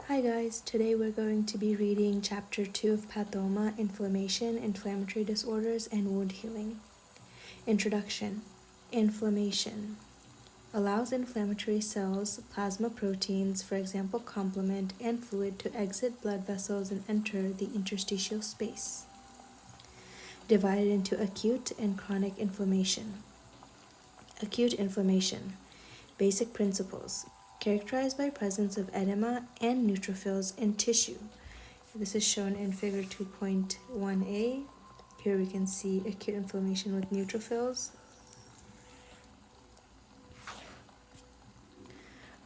Hi guys, today we're going to be reading Chapter 2 of Pathoma, Inflammation, Inflammatory Disorders, and Wound Healing. Introduction. Inflammation allows inflammatory cells, plasma proteins, for example complement, and fluid to exit blood vessels and enter the interstitial space. Divided into acute and chronic inflammation. Acute inflammation. Basic principles. Characterized by presence of edema and neutrophils in tissue. This is shown in figure 2.1a. Here we can see acute inflammation with neutrophils.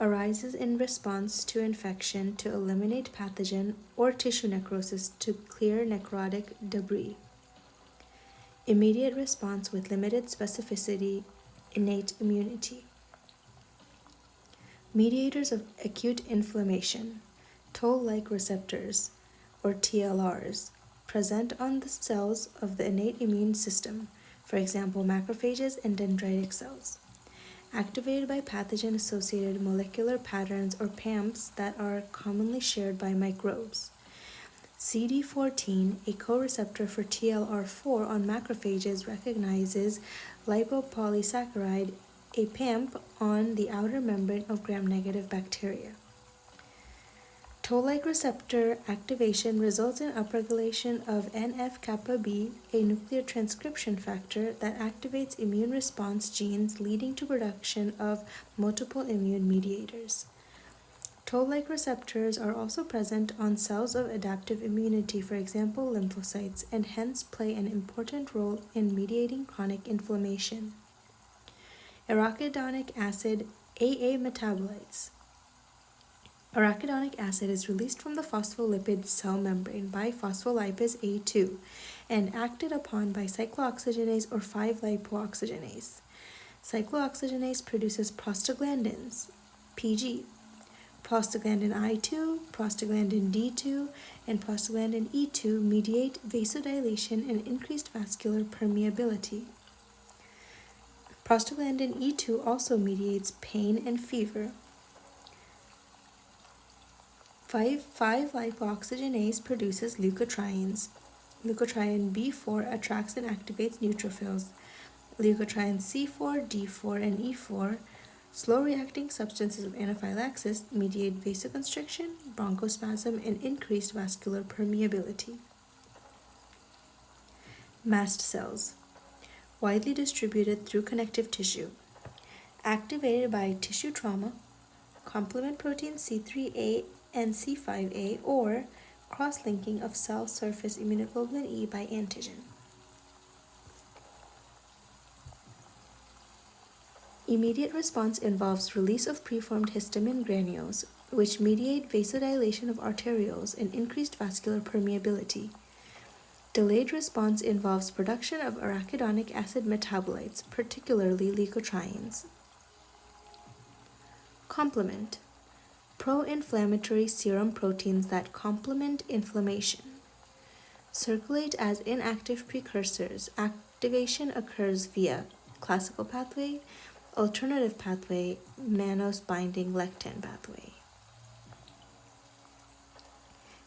Arises in response to infection to eliminate pathogen or tissue necrosis to clear necrotic debris. Immediate response with limited specificity, innate immunity. Mediators of acute inflammation, toll-like receptors, or TLRs, present on the cells of the innate immune system, for example macrophages and dendritic cells, activated by pathogen-associated molecular patterns or PAMPs that are commonly shared by microbes. CD14, a co-receptor for TLR4 on macrophages, recognizes lipopolysaccharide, a PAMP on the outer membrane of gram-negative bacteria. Toll-like receptor activation results in upregulation of NF-kappa B, a nuclear transcription factor that activates immune response genes, leading to production of multiple immune mediators. Toll-like receptors are also present on cells of adaptive immunity, for example lymphocytes, and hence play an important role in mediating chronic inflammation. Arachidonic acid AA metabolites. Arachidonic acid is released from the phospholipid cell membrane by phospholipase A2 and acted upon by cyclooxygenase or 5-lipoxygenase. Cyclooxygenase produces prostaglandins, PG, prostaglandin I2, prostaglandin D2, and prostaglandin E2 mediate vasodilation and increased vascular permeability. Prostaglandin E2 also mediates pain and fever. 5-lipoxygenase produces leukotrienes. Leukotriene B4 attracts and activates neutrophils. Leukotriene C4, D4, and E4, slow-reacting substances of anaphylaxis, mediate vasoconstriction, bronchospasm, and increased vascular permeability. Mast cells. Widely distributed through connective tissue. Activated by tissue trauma, complement protein C3A and C5A, or cross-linking of cell surface immunoglobulin E by antigen. Immediate response involves release of preformed histamine granules, which mediate vasodilation of arterioles and increased vascular permeability. Delayed response involves production of arachidonic acid metabolites, particularly leukotrienes. Complement. Pro-inflammatory serum proteins that complement inflammation. Circulate as inactive precursors. Activation occurs via classical pathway, alternative pathway, mannose binding lectin pathway.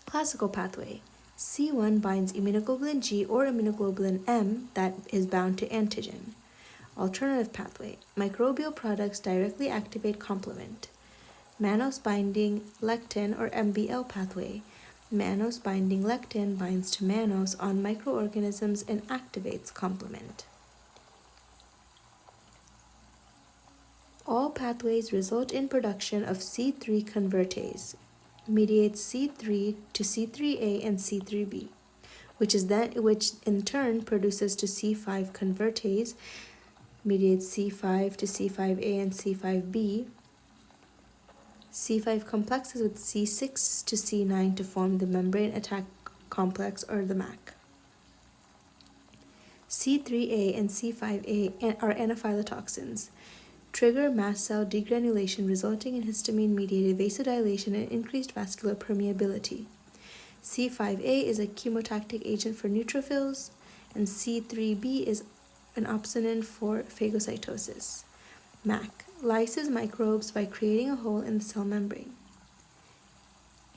Classical pathway. C1 binds immunoglobulin G or immunoglobulin M that is bound to antigen. Alternative pathway. Microbial products directly activate complement. Mannose binding lectin or MBL pathway. Mannose binding lectin binds to mannose on microorganisms and activates complement. All pathways result in production of C3 convertase, mediates C3 to C3A and C3B, which in turn produces to C5 convertase, mediates C5 to C5A and C5B, C5 complexes with C6 to C9 to form the membrane attack complex or the MAC. C3A and C5A are anaphylotoxins. Trigger mast cell degranulation resulting in histamine-mediated vasodilation and increased vascular permeability. C5A is a chemotactic agent for neutrophils, and C3B is an opsonin for phagocytosis. MAC lyses microbes by creating a hole in the cell membrane.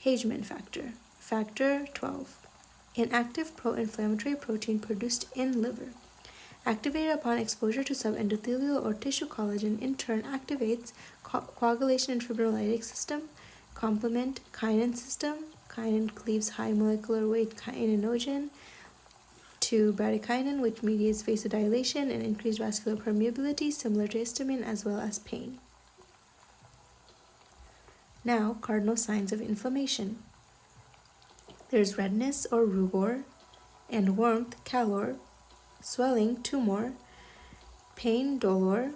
Hageman factor. Factor 12. An active pro-inflammatory protein produced in liver. Activated upon exposure to subendothelial or tissue collagen, in turn activates coagulation and fibrinolytic system, complement kinin system. Kinin cleaves high molecular weight kininogen to bradykinin, which mediates vasodilation and increased vascular permeability, similar to histamine, as well as pain. Now, cardinal signs of inflammation. There's redness or rubor, and warmth, calor, swelling, tumor, pain, dolor,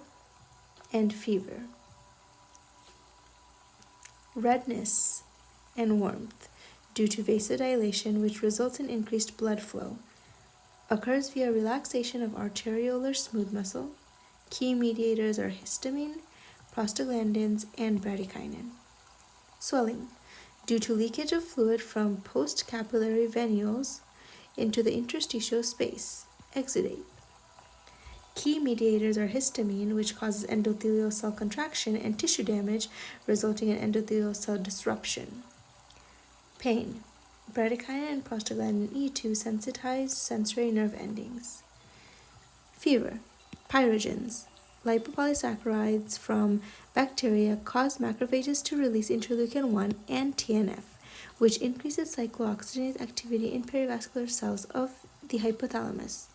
and fever. Redness and warmth, due to vasodilation, which results in increased blood flow, occurs via relaxation of arteriolar smooth muscle. Key mediators are histamine, prostaglandins, and bradykinin. Swelling, due to leakage of fluid from postcapillary venules into the interstitial space. Exudate. Key mediators are histamine, which causes endothelial cell contraction and tissue damage, resulting in endothelial cell disruption. Pain. Bradykinin and prostaglandin E2 sensitize sensory nerve endings. Fever. Pyrogens. Lipopolysaccharides from bacteria cause macrophages to release interleukin-1 and TNF, which increases cyclooxygenase activity in perivascular cells of the hypothalamus.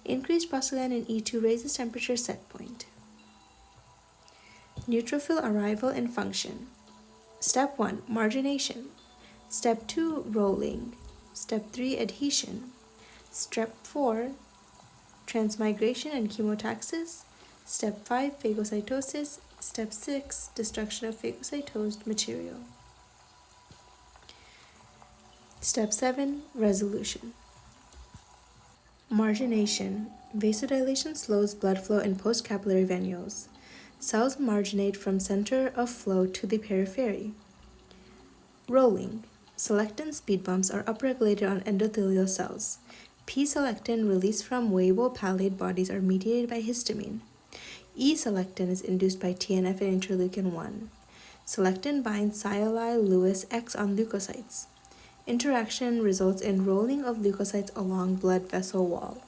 Increased prostaglandin E2 raises temperature set point. Neutrophil arrival and function. Step 1, margination. Step 2, rolling. Step 3, adhesion. Step 4, transmigration and chemotaxis. Step 5, phagocytosis. Step 6, destruction of phagocytosed material. Step 7, resolution. Margination. Vasodilation slows blood flow in postcapillary venules. Cells marginate from center of flow to the periphery. Rolling. Selectin speed bumps are upregulated on endothelial cells. P-selectin released from Weibo-Pallade bodies are mediated by histamine. E-selectin is induced by TNF and interleukin-1. Selectin binds sialyl-Lewis X on leukocytes. Interaction results in rolling of leukocytes along blood vessel wall.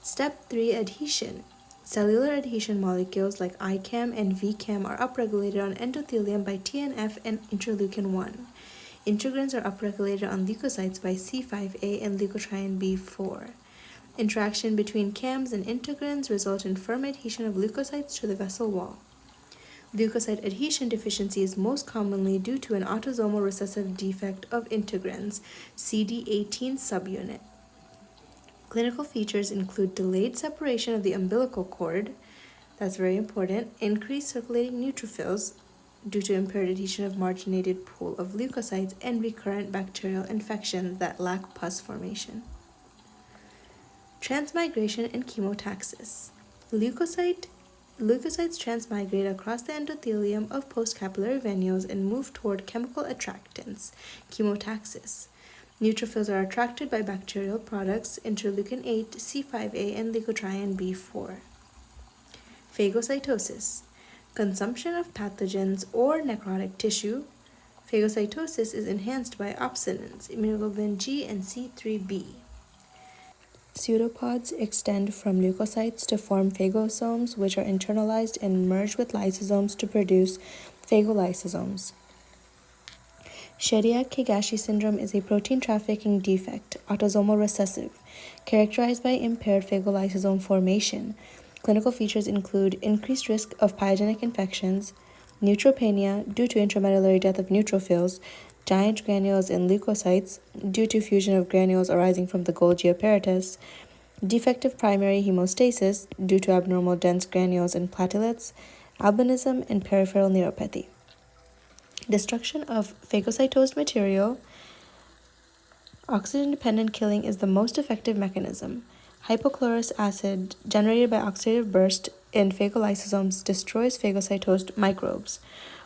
Step 3, adhesion. Cellular adhesion molecules like ICAM and VCAM are upregulated on endothelium by TNF and interleukin-1. Integrins are upregulated on leukocytes by C5a and leukotriene B4. Interaction between CAMs and integrins result in firm adhesion of leukocytes to the vessel wall. Leukocyte adhesion deficiency is most commonly due to an autosomal recessive defect of integrins, CD18 subunit. Clinical features include delayed separation of the umbilical cord, that's very important, increased circulating neutrophils due to impaired adhesion of marginated pool of leukocytes, and recurrent bacterial infections that lack pus formation. Transmigration and chemotaxis. Leukocytes transmigrate across the endothelium of postcapillary venules and move toward chemical attractants, chemotaxis. Neutrophils are attracted by bacterial products, interleukin-8, C5a, and leukotriene B4. Phagocytosis. Consumption of pathogens or necrotic tissue. Phagocytosis is enhanced by opsonins, immunoglobulin G and C3b. Pseudopods extend from leukocytes to form phagosomes, which are internalized and merge with lysosomes to produce phagolysosomes. Shediac-Higashi syndrome is a protein trafficking defect, autosomal recessive, characterized by impaired phagolysosome formation. Clinical features include increased risk of pyogenic infections, neutropenia due to intramedullary death of neutrophils, giant granules in leukocytes due to fusion of granules arising from the Golgi apparatus, defective primary hemostasis due to abnormal dense granules and platelets, albinism, and peripheral neuropathy. Destruction of phagocytosed material. Oxygen-dependent killing is the most effective mechanism. Hypochlorous acid generated by oxidative burst in phagolysosomes destroys phagocytosed microbes.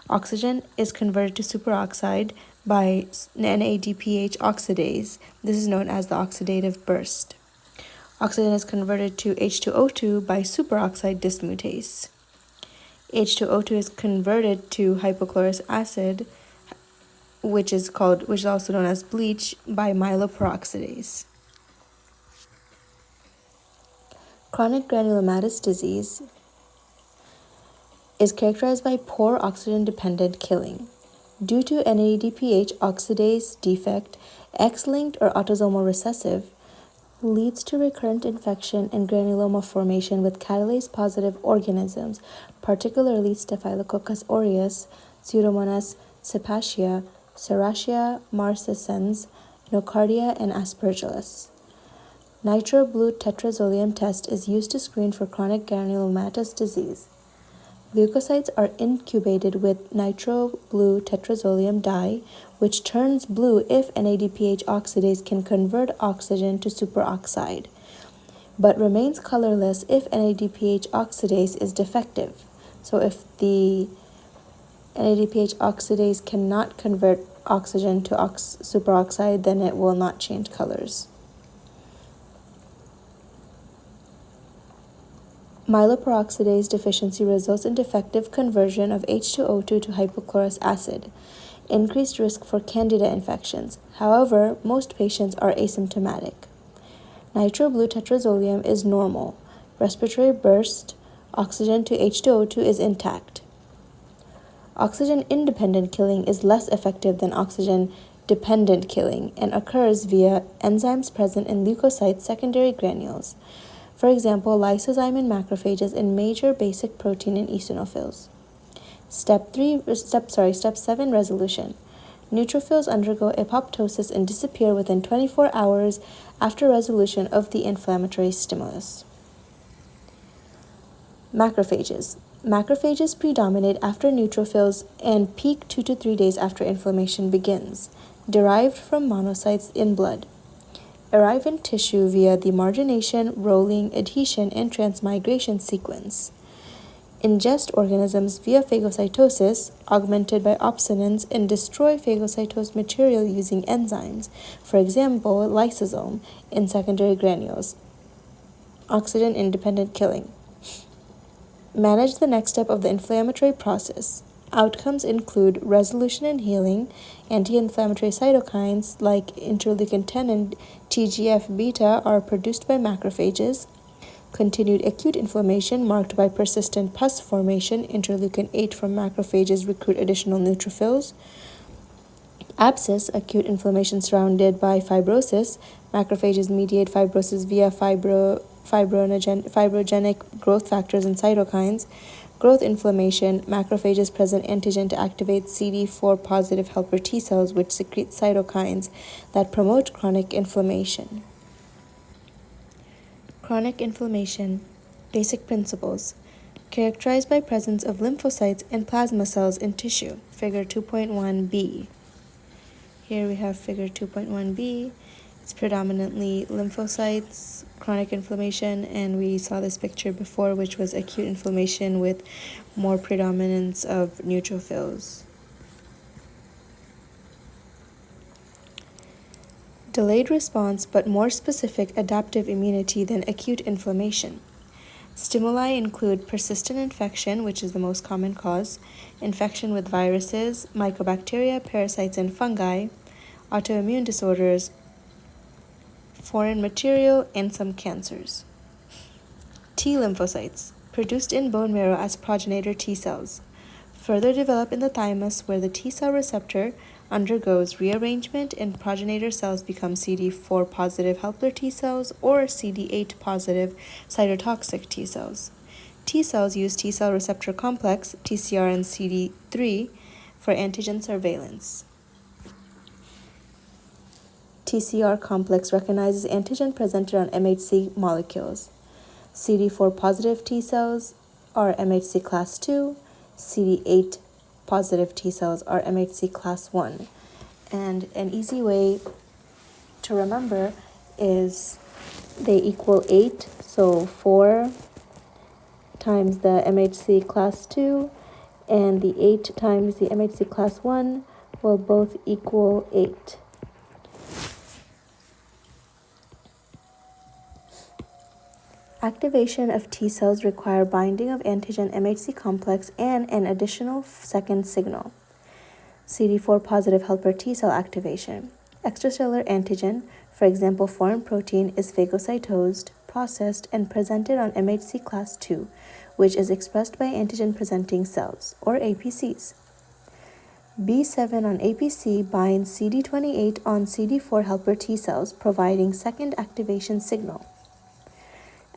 Oxygen is converted to superoxide by NADPH oxidase. This is known as the oxidative burst. Oxygen is converted to H2O2 by superoxide dismutase. H2O2 is converted to hypochlorous acid which is also known as bleach, by myeloperoxidase. Chronic granulomatous disease is characterized by poor oxygen-dependent killing. Due to NADPH oxidase defect, X-linked or autosomal recessive, leads to recurrent infection and granuloma formation with catalase-positive organisms, particularly Staphylococcus aureus, Pseudomonas cepacia, Serratia marcescens, Nocardia, and Aspergillus. Nitro blue tetrazolium test is used to screen for chronic granulomatous disease. Leukocytes are incubated with nitro blue tetrazolium dye, which turns blue if NADPH oxidase can convert oxygen to superoxide, but remains colorless if NADPH oxidase is defective. So if the NADPH oxidase cannot convert oxygen to superoxide, then it will not change colors. Myeloperoxidase deficiency results in defective conversion of H2O2 to hypochlorous acid, increased risk for candida infections. However, most patients are asymptomatic. Nitro blue tetrazolium is normal. Respiratory burst, oxygen to H2O2 is intact. Oxygen-independent killing is less effective than oxygen-dependent killing and occurs via enzymes present in leukocytes' secondary granules. For example, lysozyme in macrophages and major basic protein in eosinophils. Step 7 resolution. Neutrophils undergo apoptosis and disappear within 24 hours after resolution of the inflammatory stimulus. Macrophages. Macrophages predominate after neutrophils and peak 2 to 3 days after inflammation begins, derived from monocytes in blood. Arrive in tissue via the margination, rolling, adhesion, and transmigration sequence. Ingest organisms via phagocytosis, augmented by opsonins, and destroy phagocytosed material using enzymes, for example, lysosome, in secondary granules. Oxygen-independent killing. Manage the next step of the inflammatory process. Outcomes include resolution and healing. Anti-inflammatory cytokines like interleukin-10 and TGF-beta are produced by macrophages. Continued acute inflammation marked by persistent pus formation. Interleukin-8 from macrophages recruit additional neutrophils. Abscess, acute inflammation surrounded by fibrosis. Macrophages mediate fibrosis via fibrogenic growth factors and cytokines. Growth inflammation, macrophages present antigen to activate CD4 positive helper T cells, which secrete cytokines that promote chronic inflammation. Chronic inflammation. Basic principles. Characterized by presence of lymphocytes and plasma cells in tissue. Figure 2.1b. Here we have figure 2.1b. It's predominantly lymphocytes, chronic inflammation, and we saw this picture before, which was acute inflammation with more predominance of neutrophils. Delayed response, but more specific adaptive immunity than acute inflammation. Stimuli include persistent infection, which is the most common cause, infection with viruses, mycobacteria, parasites, and fungi, autoimmune disorders, foreign material, and some cancers. T lymphocytes, produced in bone marrow as progenitor T cells, further develop in the thymus where the T cell receptor undergoes rearrangement and progenitor cells become CD4 positive helper T cells or CD8 positive cytotoxic T cells. T cells use T cell receptor complex, TCR and CD3, for antigen surveillance. TCR complex recognizes antigen presented on MHC molecules. CD4 positive T cells are MHC class 2, CD8 positive T cells are MHC class 1. And an easy way to remember is they equal 8, so 4 times the MHC class 2 and the 8 times the MHC class 1 will both equal 8. Activation of T cells require binding of antigen MHC complex and an additional second signal. CD4 positive helper T cell activation. Extracellular antigen, for example foreign protein, is phagocytosed, processed, and presented on MHC class II, which is expressed by antigen-presenting cells, or APCs. B7 on APC binds CD28 on CD4 helper T cells, providing second activation signal.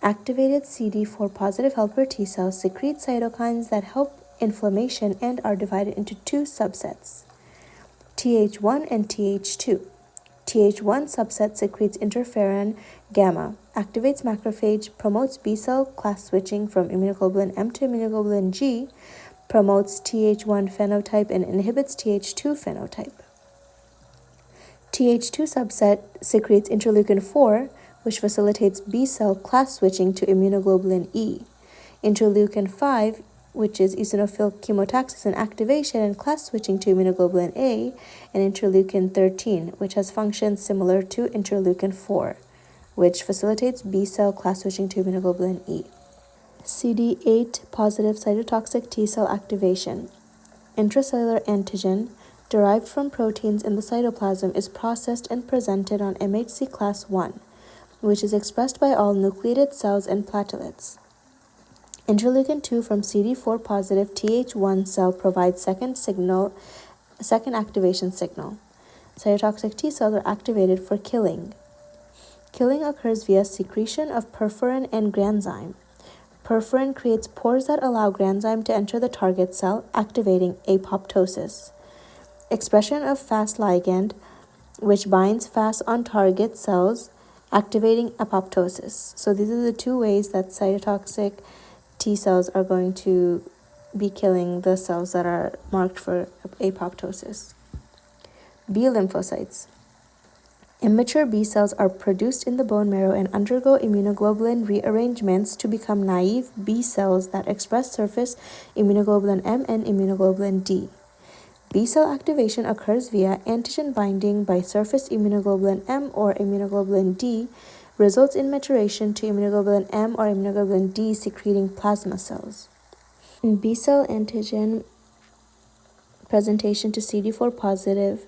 Activated CD4 positive helper T cells secrete cytokines that help inflammation and are divided into two subsets, Th1 and Th2. Th1 subset secretes interferon gamma, activates macrophage, promotes B cell class switching from immunoglobulin M to immunoglobulin G, promotes Th1 phenotype and inhibits Th2 phenotype. Th2 subset secretes interleukin 4, which facilitates B cell class switching to immunoglobulin E. Interleukin 5, which is eosinophil chemotaxis and activation and class switching to immunoglobulin A, and interleukin 13, which has functions similar to interleukin 4, which facilitates B cell class switching to immunoglobulin E. CD8 positive cytotoxic T cell activation. Intracellular antigen derived from proteins in the cytoplasm is processed and presented on MHC class I, which is expressed by all nucleated cells and platelets. Interleukin 2 from CD4 positive Th1 cell provides second activation signal. Cytotoxic T cells are activated for killing. Killing occurs via secretion of perforin and granzyme. Perforin creates pores that allow granzyme to enter the target cell, activating apoptosis. Expression of Fas ligand, which binds Fas on target cells, activating apoptosis. So these are the two ways that cytotoxic T cells are going to be killing the cells that are marked for apoptosis. B lymphocytes. Immature B cells are produced in the bone marrow and undergo immunoglobulin rearrangements to become naive B cells that express surface immunoglobulin M and immunoglobulin D. B cell activation occurs via antigen binding by surface immunoglobulin M or immunoglobulin D, results in maturation to immunoglobulin M or immunoglobulin D secreting plasma cells. B cell antigen presentation to CD4 positive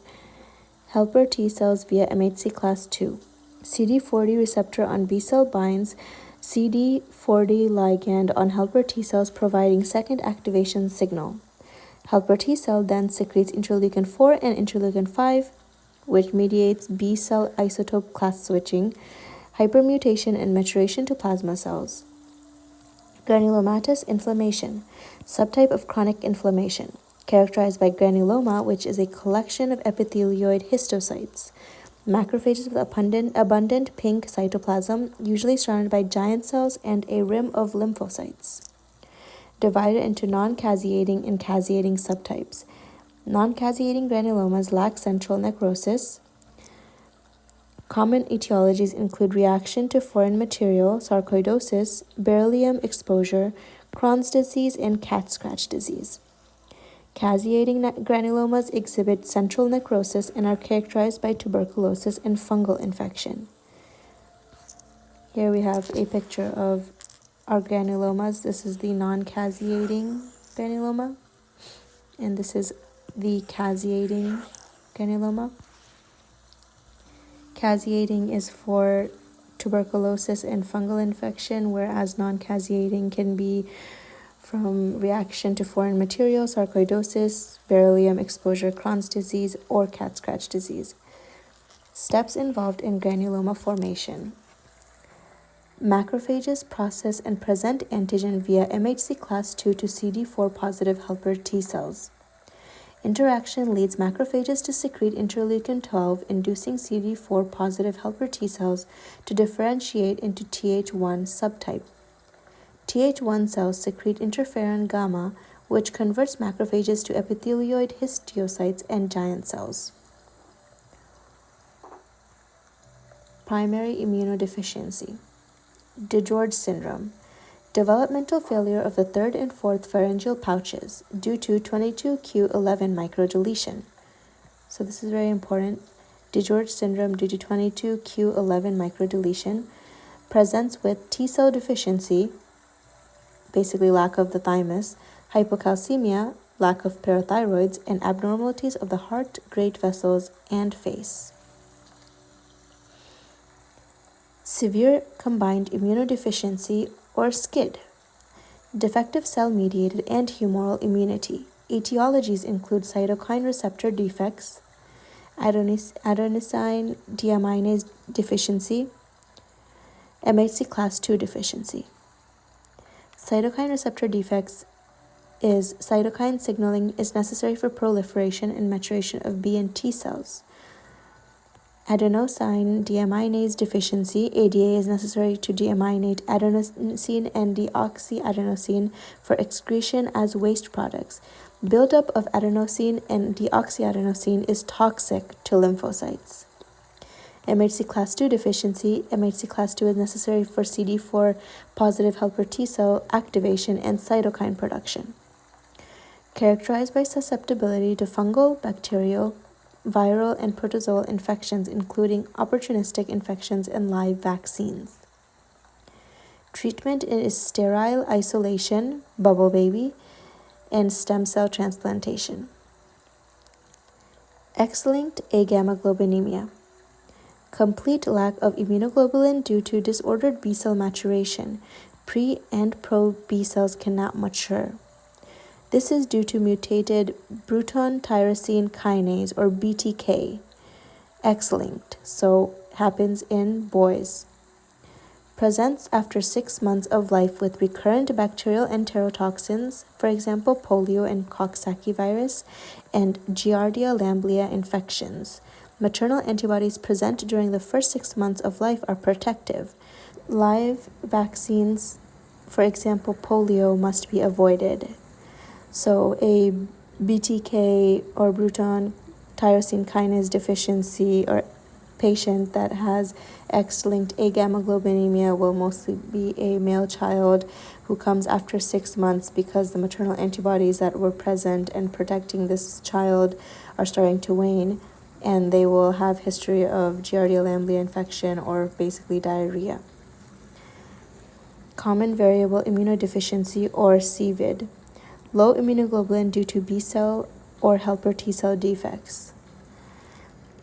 helper T cells via MHC class II. CD40 receptor on B cell binds CD40 ligand on helper T cells, providing second activation signal. Helper T cell then secretes interleukin 4 and interleukin 5, which mediates B cell isotope class switching, hypermutation, and maturation to plasma cells. Granulomatous inflammation, subtype of chronic inflammation, characterized by granuloma, which is a collection of epithelioid histocytes. Macrophages with abundant pink cytoplasm, usually surrounded by giant cells and a rim of lymphocytes. Divided into non-caseating and caseating subtypes. Non-caseating granulomas lack central necrosis. Common etiologies include reaction to foreign material, sarcoidosis, beryllium exposure, Crohn's disease, and cat scratch disease. Caseating granulomas exhibit central necrosis and are characterized by tuberculosis and fungal infection. Here we have a picture of our granulomas. This is the non-caseating granuloma, and this is the caseating granuloma. Caseating is for tuberculosis and fungal infection, whereas non-caseating can be from reaction to foreign material, sarcoidosis, beryllium exposure, Crohn's disease, or cat scratch disease. Steps involved in granuloma formation. Macrophages process and present antigen via MHC class II to CD4 positive helper T cells. Interaction leads macrophages to secrete interleukin 12, inducing CD4 positive helper T cells to differentiate into Th1 subtype. Th1 cells secrete interferon gamma, which converts macrophages to epithelioid histiocytes and giant cells. Primary immunodeficiency. DiGeorge syndrome. Developmental failure of the third and fourth pharyngeal pouches due to 22q11 microdeletion. So this is very important. DiGeorge syndrome due to 22q11 microdeletion presents with T cell deficiency, basically lack of the thymus, hypocalcemia, lack of parathyroids, and abnormalities of the heart, great vessels, and face. Severe combined immunodeficiency or SCID, defective cell-mediated and humoral immunity. Etiologies include cytokine receptor defects, adenosine deaminase deficiency, MHC class II deficiency. Cytokine receptor defects is cytokine signaling is necessary for proliferation and maturation of B and T cells. Adenosine deaminase deficiency, ADA, is necessary to deaminate adenosine and deoxyadenosine for excretion as waste products. Buildup of adenosine and deoxyadenosine is toxic to lymphocytes. MHC class II deficiency, MHC class II is necessary for CD4 positive helper T cell activation and cytokine production. Characterized by susceptibility to fungal, bacterial, viral, and protozoal infections, including opportunistic infections and live vaccines. Treatment is sterile isolation, bubble baby, and stem cell transplantation. X-linked agammaglobulinemia. Complete lack of immunoglobulin due to disordered B cell maturation. Pre and pro B cells cannot mature. This is due to mutated Bruton tyrosine kinase or BTK, X-linked, so happens in boys. Presents after 6 months of life with recurrent bacterial enterotoxins, for example, polio and Coxsackie virus, and Giardia lamblia infections. Maternal antibodies present during the first 6 months of life are protective. Live vaccines, for example, polio, must be avoided. So a BTK or Bruton tyrosine kinase deficiency or patient that has X-linked agammaglobulinemia will mostly be a male child who comes after 6 months because the maternal antibodies that were present and protecting this child are starting to wane, and they will have history of Giardia lamblia infection or basically diarrhea. Common variable immunodeficiency or CVID. Low immunoglobulin due to B cell or helper T cell defects.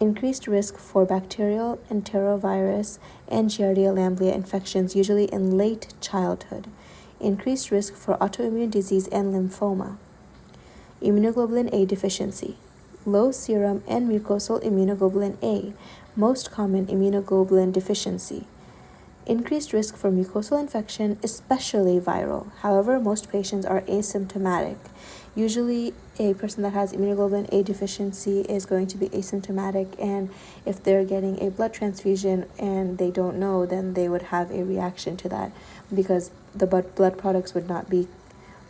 Increased risk for bacterial, enterovirus, and Giardia lamblia infections, usually in late childhood. Increased risk for autoimmune disease and lymphoma. Immunoglobulin A deficiency. Low serum and mucosal immunoglobulin A, most common immunoglobulin deficiency. Increased risk for mucosal infection, especially viral. However, most patients are asymptomatic. Usually, a person that has immunoglobulin A deficiency is going to be asymptomatic, and if they're getting a blood transfusion and they don't know, then they would have a reaction to that because the blood products would not be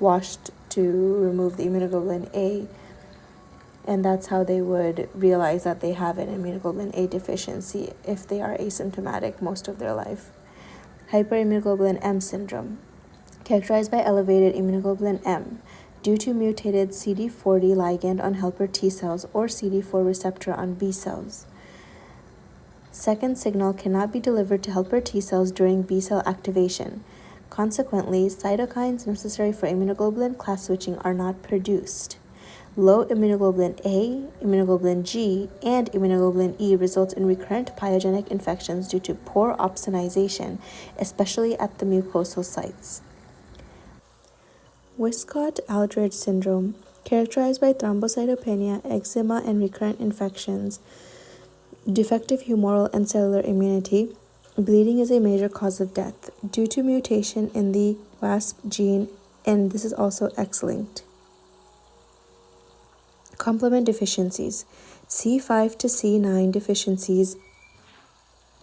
washed to remove the immunoglobulin A, and that's how they would realize that they have an immunoglobulin A deficiency if they are asymptomatic most of their life. Hyperimmunoglobulin M syndrome, characterized by elevated immunoglobulin M due to mutated CD40 ligand on helper T cells or CD4 receptor on B cells. Second signal cannot be delivered to helper T cells during B cell activation. Consequently, cytokines necessary for immunoglobulin class switching are not produced. Low immunoglobulin A, immunoglobulin G, and immunoglobulin E results in recurrent pyogenic infections due to poor opsonization, especially at the mucosal sites. Wiskott-Aldrich syndrome, characterized by thrombocytopenia, eczema, and recurrent infections, defective humoral and cellular immunity. Bleeding is a major cause of death due to mutation in the WASP gene, and this is also X-linked. Complement deficiencies. C5 to C9 deficiencies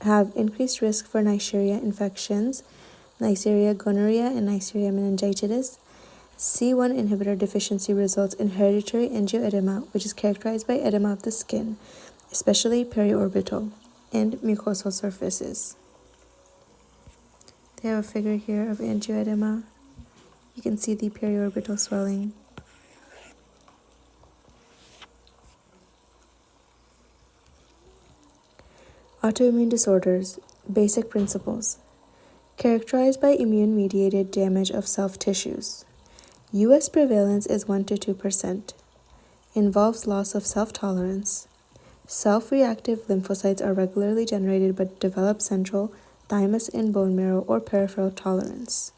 have increased risk for Neisseria infections, Neisseria gonorrhea, and Neisseria meningitis. C1 inhibitor deficiency results in hereditary angioedema, which is characterized by edema of the skin, especially periorbital, and mucosal surfaces. They have a figure here of angioedema. You can see the periorbital swelling. Autoimmune disorders, basic principles. Characterized by immune-mediated damage of self-tissues. U.S. prevalence is 1 to 2%. Involves loss of self-tolerance. Self-reactive lymphocytes are regularly generated but develop central, thymus in bone marrow, or peripheral tolerance.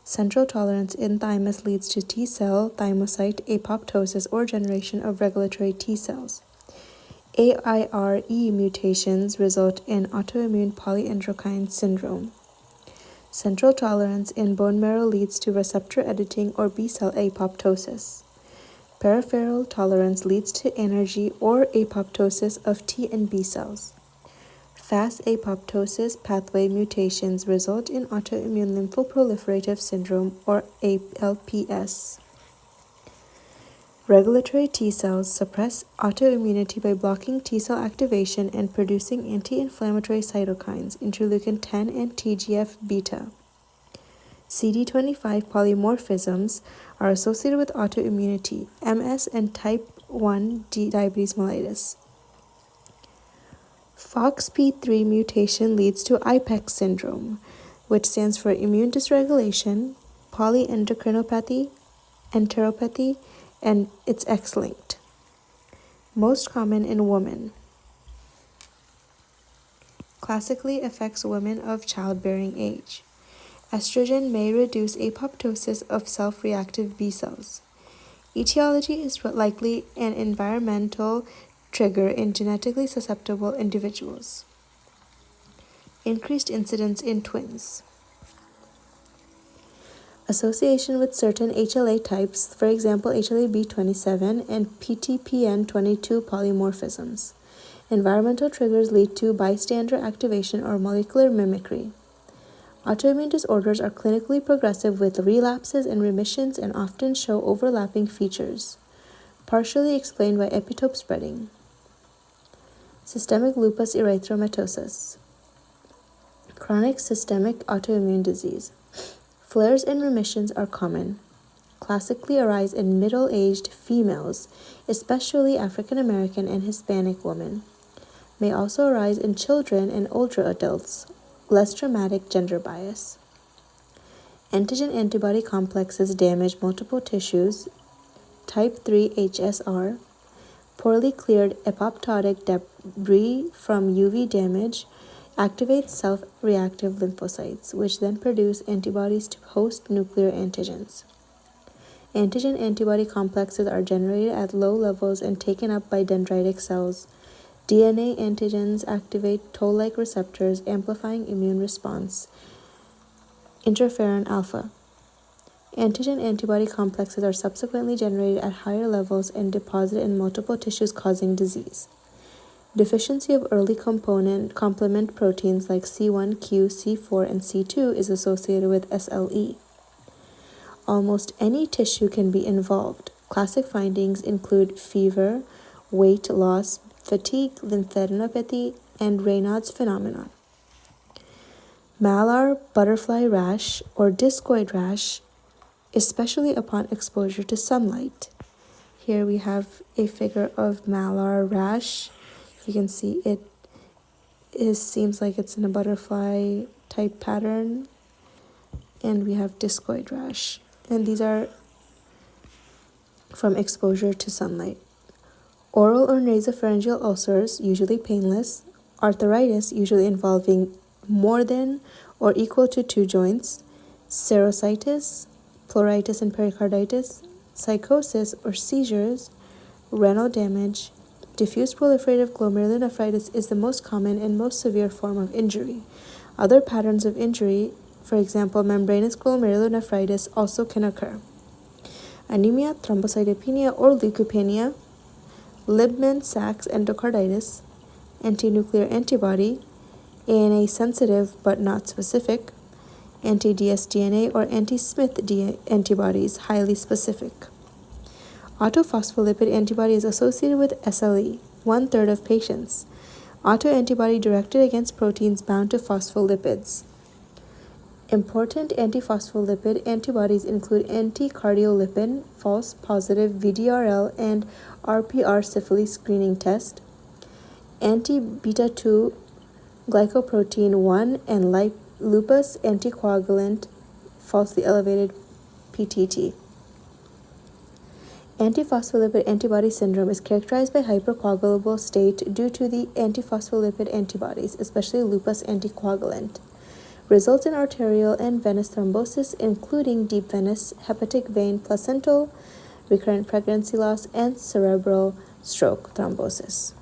Central tolerance in thymus leads to T cell thymocyte apoptosis or generation of regulatory T cells. AIRE mutations result in autoimmune polyendocrine syndrome. Central tolerance in bone marrow leads to receptor editing or B cell apoptosis. Peripheral tolerance leads to anergy or apoptosis of T and B cells. Fast apoptosis pathway mutations result in autoimmune lymphoproliferative syndrome or ALPS. Regulatory T cells suppress autoimmunity by blocking T cell activation and producing anti-inflammatory cytokines, interleukin 10 and TGF-beta. CD25 polymorphisms are associated with autoimmunity, MS, and type 1 diabetes mellitus. FOXP3 mutation leads to IPEX syndrome, which stands for immune dysregulation, polyendocrinopathy, enteropathy, and it's X-linked. Most common in women. Classically affects women of childbearing age. Estrogen may reduce apoptosis of self-reactive B cells. Etiology is likely an environmental trigger in genetically susceptible individuals. Increased incidence in twins. Association with certain HLA types, for example HLA-B27 and PTPN22 polymorphisms. Environmental triggers lead to bystander activation or molecular mimicry. Autoimmune disorders are clinically progressive with relapses and remissions and often show overlapping features, partially explained by epitope spreading. Systemic lupus erythematosus. Chronic systemic autoimmune disease. Flares and remissions are common. Classically arise in middle-aged females, especially African American and Hispanic women. May also arise in children and older adults. Less dramatic gender bias. Antigen-antibody complexes damage multiple tissues. Type 3 HSR. Poorly cleared apoptotic debris from UV damage activates self-reactive lymphocytes, which then produce antibodies to host nuclear antigens. Antigen-antibody complexes are generated at low levels and taken up by dendritic cells. DNA antigens activate toll-like receptors, amplifying immune response. Interferon alpha. Antigen-antibody complexes are subsequently generated at higher levels and deposited in multiple tissues, causing disease. Deficiency of early complement proteins like C1, Q, C4, and C2 is associated with SLE. Almost any tissue can be involved. Classic findings include fever, weight loss, fatigue, lymphadenopathy, and Raynaud's phenomenon. Malar butterfly rash or discoid rash, especially upon exposure to sunlight. Here we have a figure of malar rash. You can see seems like it's in a butterfly type pattern. And we have discoid rash. And these are from exposure to sunlight. Oral or nasopharyngeal ulcers, usually painless. Arthritis, usually involving more than or equal to 2 joints. Serositis, pleuritis and pericarditis. Psychosis or seizures. Renal damage. Diffuse proliferative glomerulonephritis is the most common and most severe form of injury. Other patterns of injury, for example, membranous glomerulonephritis, also can occur. Anemia, thrombocytopenia or leukopenia, Libman-Sachs endocarditis, anti-nuclear antibody, ANA sensitive but not specific, anti-dsDNA or anti-Smith antibodies, highly specific. Autophospholipid antibody is associated with SLE, 1/3 of patients. Autoantibody directed against proteins bound to phospholipids. Important antiphospholipid antibodies include anti-cardiolipin, false positive VDRL and RPR syphilis screening test, anti-beta-2 glycoprotein 1 and lupus anticoagulant, falsely elevated PTT. Antiphospholipid antibody syndrome is characterized by hypercoagulable state due to the antiphospholipid antibodies, especially lupus anticoagulant. Results in arterial and venous thrombosis, including deep venous, hepatic vein, placental, recurrent pregnancy loss, and cerebral stroke thrombosis.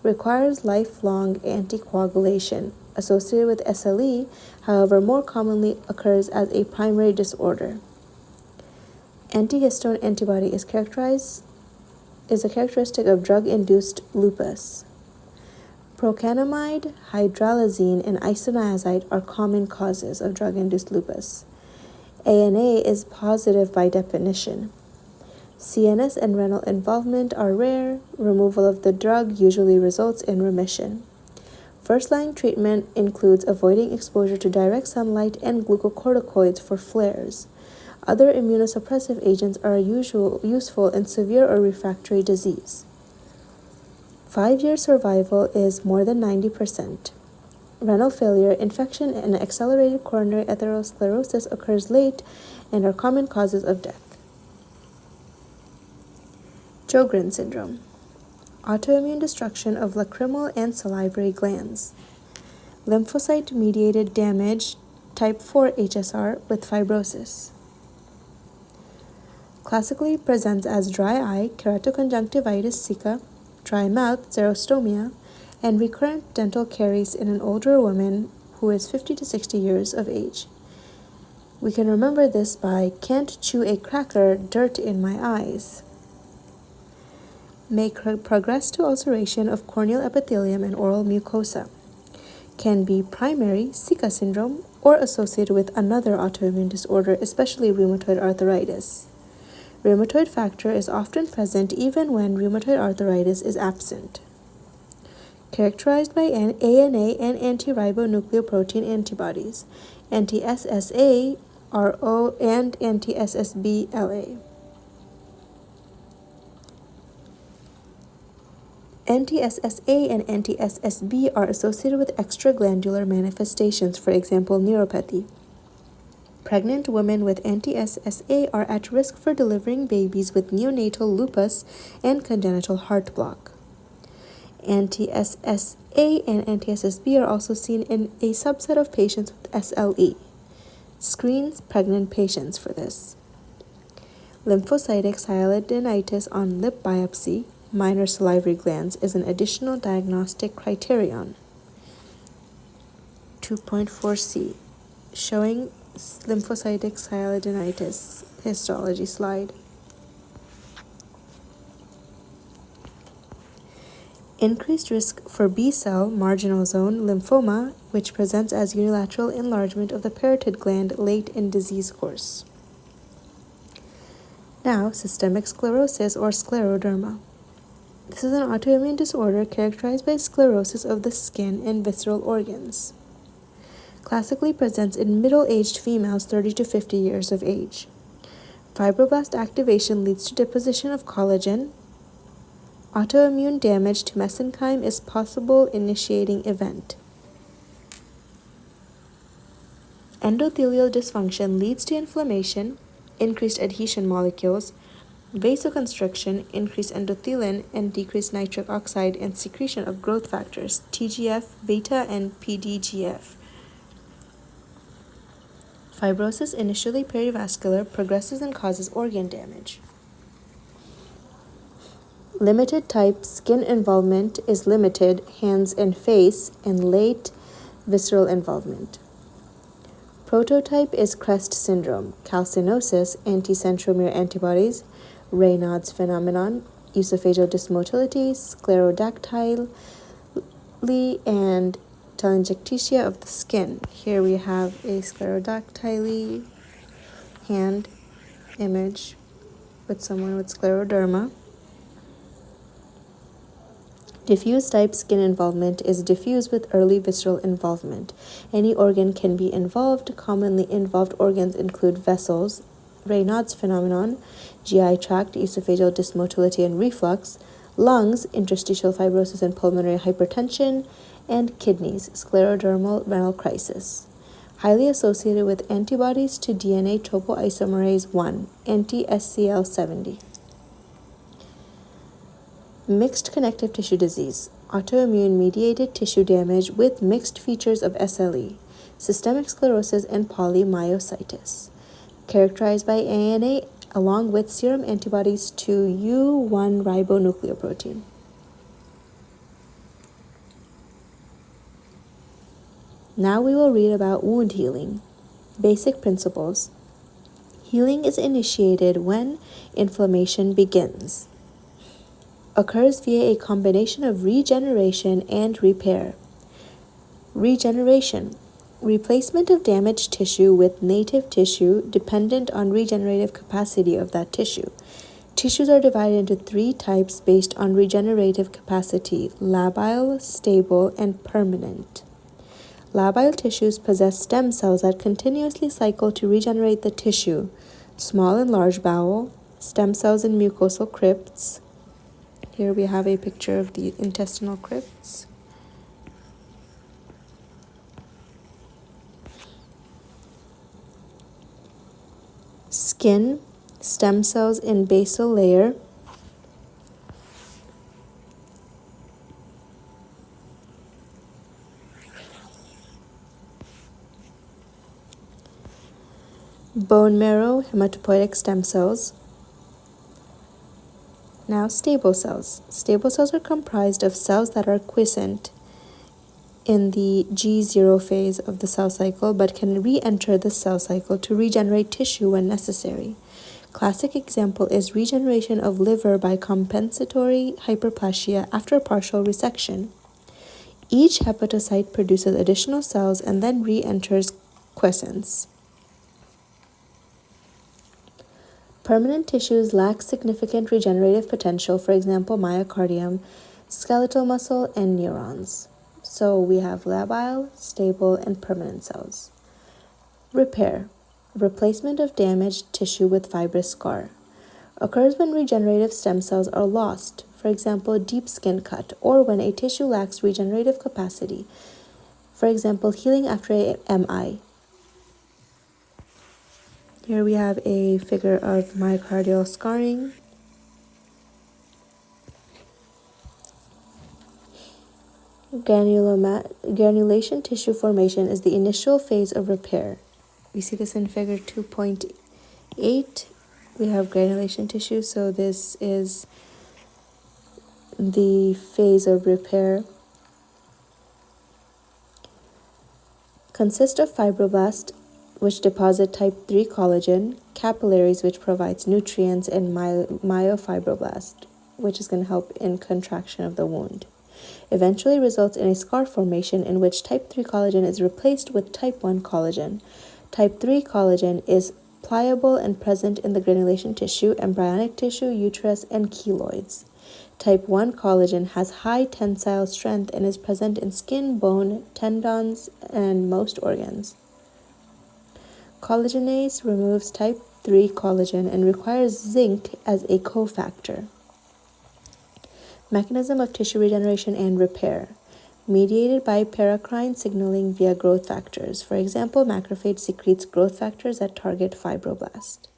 Requires lifelong anticoagulation. Associated with SLE, however, more commonly occurs as a primary disorder. Antihistone antibody is a characteristic of drug-induced lupus. Procainamide, hydralazine, and isoniazid are common causes of drug-induced lupus. ANA is positive by definition. CNS and renal involvement are rare. Removal of the drug usually results in remission. First-line treatment includes avoiding exposure to direct sunlight and glucocorticoids for flares. Other immunosuppressive agents are useful in severe or refractory disease. 5-year survival is more than 90%. Renal failure, infection, and accelerated coronary atherosclerosis occurs late and are common causes of death. Sjogren syndrome. Autoimmune destruction of lacrimal and salivary glands. Lymphocyte-mediated damage, type 4 HSR, with fibrosis. Classically presents as dry eye, keratoconjunctivitis sicca, dry mouth, xerostomia, and recurrent dental caries in an older woman who is 50 to 60 years of age. We can remember this by can't chew a cracker, dirt in my eyes. May progress to ulceration of corneal epithelium and oral mucosa. Can be primary Sicca syndrome or associated with another autoimmune disorder, especially rheumatoid arthritis. Rheumatoid factor is often present even when rheumatoid arthritis is absent. Characterized by ANA and anti-ribonucleoprotein antibodies, anti-SSA-RO and anti-SSB-LA. Anti-SSA and anti-SSB are associated with extraglandular manifestations, for example, neuropathy. Pregnant women with anti-SSA are at risk for delivering babies with neonatal lupus and congenital heart block. Anti-SSA and anti-SSB are also seen in a subset of patients with SLE. Screens pregnant patients for this. Lymphocytic sialadenitis on lip biopsy, minor salivary glands, is an additional diagnostic criterion. 2.4c, showing lymphocytic sialadenitis histology slide. Increased risk for B-cell marginal zone lymphoma, which presents as unilateral enlargement of the parotid gland late in disease course. Now, systemic sclerosis or scleroderma. This is an autoimmune disorder characterized by sclerosis of the skin and visceral organs. Classically presents in middle-aged females 30 to 50 years of age. Fibroblast activation leads to deposition of collagen. Autoimmune damage to mesenchyme is possible initiating event. Endothelial dysfunction leads to inflammation, increased adhesion molecules, vasoconstriction, increased endothelin, and decreased nitric oxide and secretion of growth factors, TGF, beta, and PDGF. Fibrosis, initially perivascular, progresses and causes organ damage. Limited type skin involvement is limited, hands and face, and late visceral involvement. Prototype is Crest syndrome, calcinosis, anticentromere antibodies, Raynaud's phenomenon, esophageal dysmotility, sclerodactyly, and telangiectasia of the skin. Here we have a sclerodactyly hand image with someone with scleroderma. Diffuse type skin involvement is diffuse with early visceral involvement. Any organ can be involved. Commonly involved organs include vessels, Raynaud's phenomenon, GI tract, esophageal dysmotility and reflux, lungs, interstitial fibrosis and pulmonary hypertension, and kidneys, sclerodermal renal crisis. highly associated with antibodies to DNA topoisomerase 1, anti-SCL70. Mixed connective tissue disease, autoimmune-mediated tissue damage with mixed features of SLE, systemic sclerosis, and polymyositis, characterized by ANA along with serum antibodies to U1 ribonucleoprotein. Now we will read about wound healing. Basic principles. Healing is initiated when inflammation begins. Occurs via a combination of regeneration and repair. Regeneration. Replacement of damaged tissue with native tissue dependent on regenerative capacity of that tissue. Tissues are divided into 3 types based on regenerative capacity: labile, stable, and permanent. Labile tissues possess stem cells that continuously cycle to regenerate the tissue: small and large bowel, stem cells in mucosal crypts. Here we have a picture of the intestinal crypts. Skin, stem cells in basal layer. Bone marrow, hematopoietic stem cells. Now stable cells. Stable cells are comprised of cells that are quiescent in the G0 phase of the cell cycle but can re-enter the cell cycle to regenerate tissue when necessary. Classic example is regeneration of liver by compensatory hyperplasia after partial resection. Each hepatocyte produces additional cells and then re-enters quiescence. Permanent tissues lack significant regenerative potential, for example, myocardium, skeletal muscle, and neurons. So we have labile, stable, and permanent cells. Repair. Replacement of damaged tissue with fibrous scar. Occurs when regenerative stem cells are lost, for example, deep skin cut, or when a tissue lacks regenerative capacity, for example, healing after a MI. Here we have a figure of myocardial scarring. Granulation tissue formation is the initial phase of repair. We see this in figure 2.8. We have granulation tissue, so this is the phase of repair. Consists of fibroblasts, which deposit type 3 collagen, capillaries, which provides nutrients, and myofibroblast, which is going to help in contraction of the wound. Eventually results in a scar formation in which type 3 collagen is replaced with type 1 collagen. Type 3 collagen is pliable and present in the granulation tissue, embryonic tissue, uterus, and keloids. Type 1 collagen has high tensile strength and is present in skin, bone, tendons, and most organs. Collagenase removes type 3 collagen and requires zinc as a cofactor. Mechanism of tissue regeneration and repair. Mediated by paracrine signaling via growth factors. For example, macrophage secretes growth factors that target fibroblast.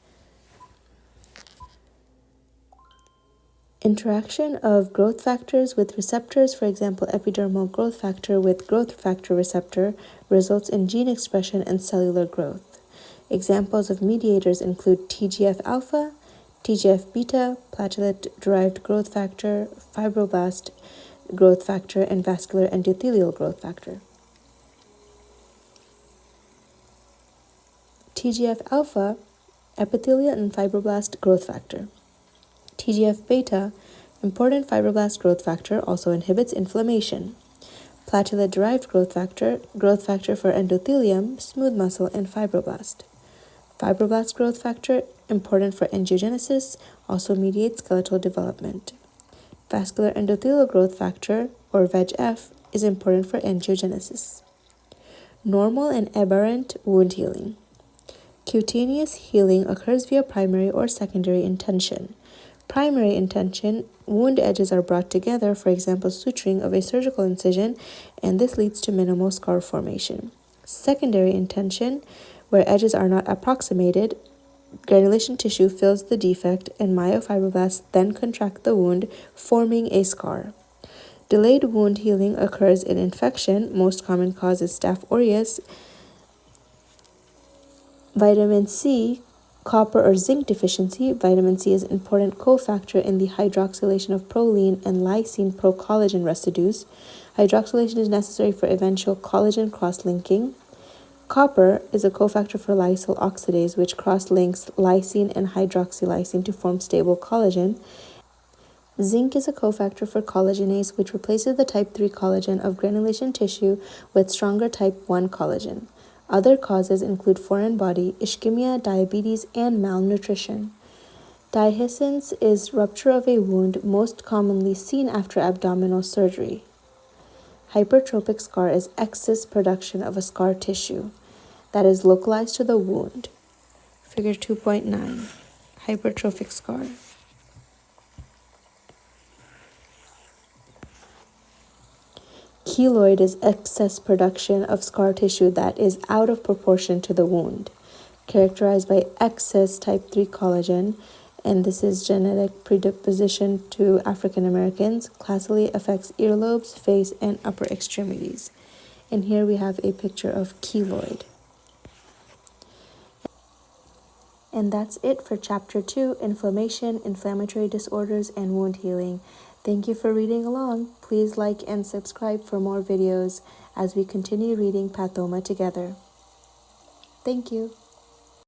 Interaction of growth factors with receptors, for example, epidermal growth factor with growth factor receptor, results in gene expression and cellular growth. Examples of mediators include TGF-alpha, TGF-beta, platelet-derived growth factor, fibroblast growth factor, and vascular endothelial growth factor. TGF-alpha, epithelial and fibroblast growth factor. TGF-beta, important fibroblast growth factor, also inhibits inflammation. Platelet-derived growth factor for endothelium, smooth muscle, and fibroblast. Fibroblast growth factor, important for angiogenesis, also mediates skeletal development. Vascular endothelial growth factor, or VEGF, is important for angiogenesis. Normal and aberrant wound healing. Cutaneous healing occurs via primary or secondary intention. Primary intention, wound edges are brought together, for example, suturing of a surgical incision, and this leads to minimal scar formation. Secondary intention, where edges are not approximated, granulation tissue fills the defect and myofibroblasts then contract the wound, forming a scar. Delayed wound healing occurs in infection. Most common cause is Staph aureus. Vitamin C, copper or zinc deficiency. Vitamin C is an important cofactor in the hydroxylation of proline and lysine procollagen residues. Hydroxylation is necessary for eventual collagen cross-linking. Copper is a cofactor for lysyl oxidase, which cross-links lysine and hydroxylysine to form stable collagen. Zinc is a cofactor for collagenase, which replaces the type 3 collagen of granulation tissue with stronger type 1 collagen. Other causes include foreign body, ischemia, diabetes, and malnutrition. Dehiscence is rupture of a wound, most commonly seen after abdominal surgery. Hypertrophic scar is excess production of a scar tissue that is localized to the wound. Figure 2.9, hypertrophic scar. Keloid is excess production of scar tissue that is out of proportion to the wound, characterized by excess type 3 collagen, and this is genetic predisposition to African Americans, classically affects earlobes, face, and upper extremities. And here we have a picture of keloid. And that's it for Chapter 2, Inflammation, Inflammatory Disorders, and Wound Healing. Thank you for reading along. Please like and subscribe for more videos as we continue reading Pathoma together. Thank you.